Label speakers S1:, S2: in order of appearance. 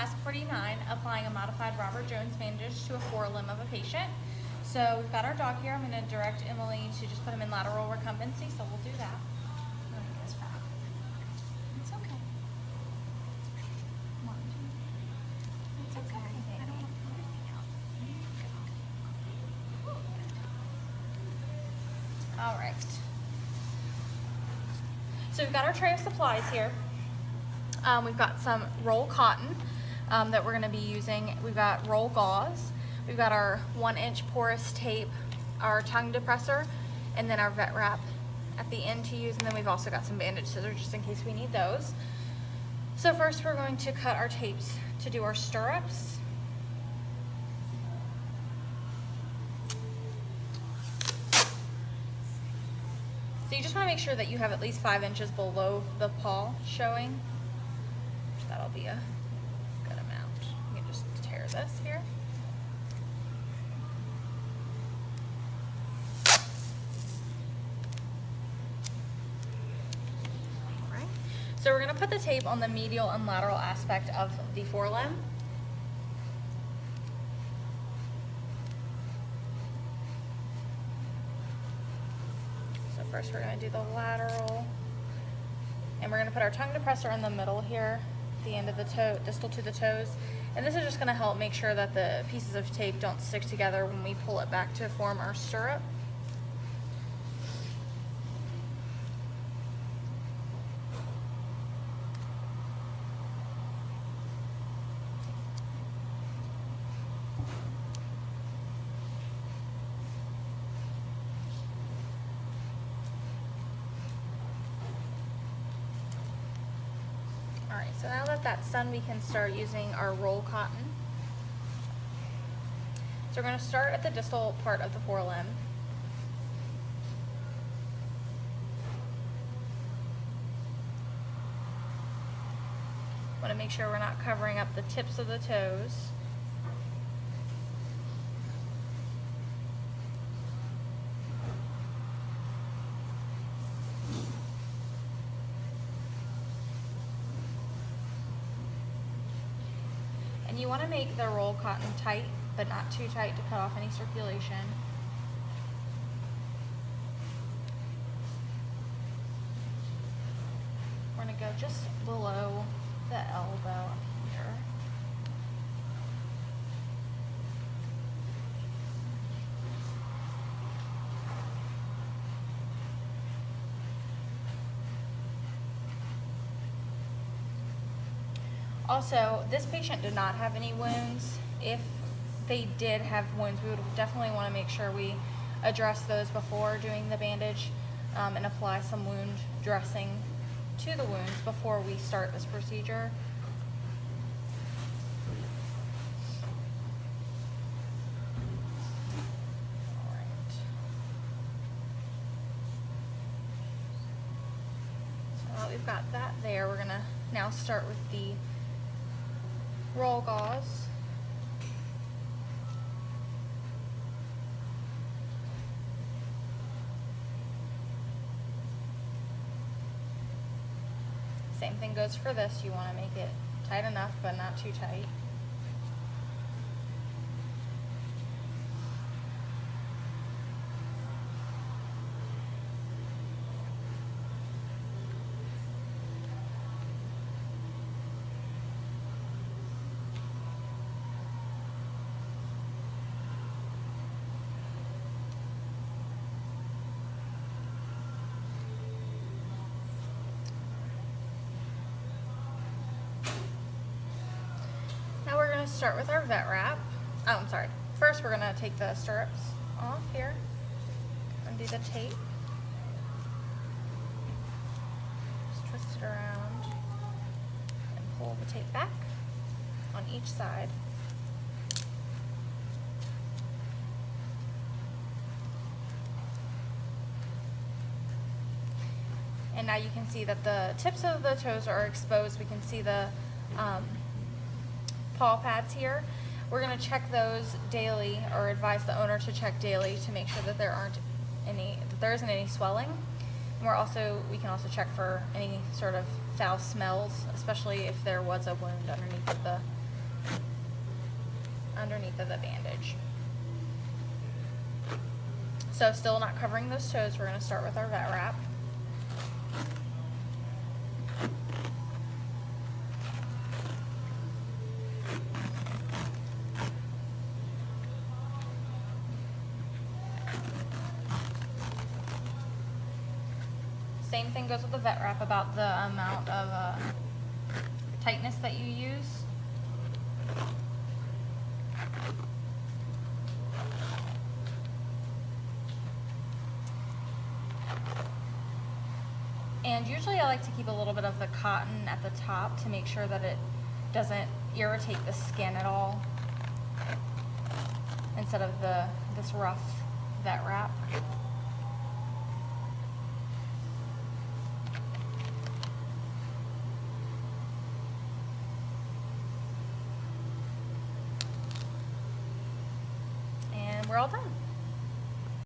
S1: Task 49, applying a modified Robert Jones bandage to a forelimb of a patient. So we've got our dog here. I'm going to direct Emily to just put him in lateral recumbency, so we'll do that.
S2: It's okay. Come on. It's okay. I don't want to put anything out.
S1: All right. So we've got our tray of supplies here. We've got some roll cotton that we're going to be using. We've got roll gauze. We've got our 1-inch porous tape, our tongue depressor, and then our vet wrap at the end to use. And then we've also got some bandage scissors just in case we need those. So first we're going to cut our tapes to do our stirrups. So you just want to make sure that you have at least 5 inches below the paw showing. That'll be a good amount. You can just tear this here. All right. So we're going to put the tape on the medial and lateral aspect of the forelimb. So first we're going to do the lateral. And we're going to put our tongue depressor in the middle here, the end of the toe, distal to the toes. And this is just going to help make sure that the pieces of tape don't stick together when we pull it back to form our stirrup. Alright, so now that that's done, we can start using our roll cotton. So we're going to start at the distal part of the forelimb. Want to make sure we're not covering up the tips of the toes. And you want to make the roll cotton tight, but not too tight to cut off any circulation. We're going to go just below the elbow here. Also, this patient did not have any wounds. If they did have wounds, we would definitely want to make sure we address those before doing the bandage and apply some wound dressing to the wounds before we start this procedure. All right. So now that we've got that there, we're going to now start with the roll gauze. Same thing goes for this. You want to make it tight enough, but not too tight. Start with our vet wrap. Oh, I'm sorry. First, we're going to take the stirrups off here, undo the tape, just twist it around, and pull the tape back on each side. And now you can see that the tips of the toes are exposed. We can see the paw pads here. We're going to check those daily, or advise the owner to check daily to make sure that there isn't any swelling. And we can also check for any sort of foul smells, especially if there was a wound underneath the underneath of the bandage. So still not covering those toes, we're going to start with our vet wrap. Same thing goes with the vet wrap about the amount of tightness that you use. And usually I like to keep a little bit of the cotton at the top to make sure that it doesn't irritate the skin at all, instead of this rough vet wrap. And we're all done.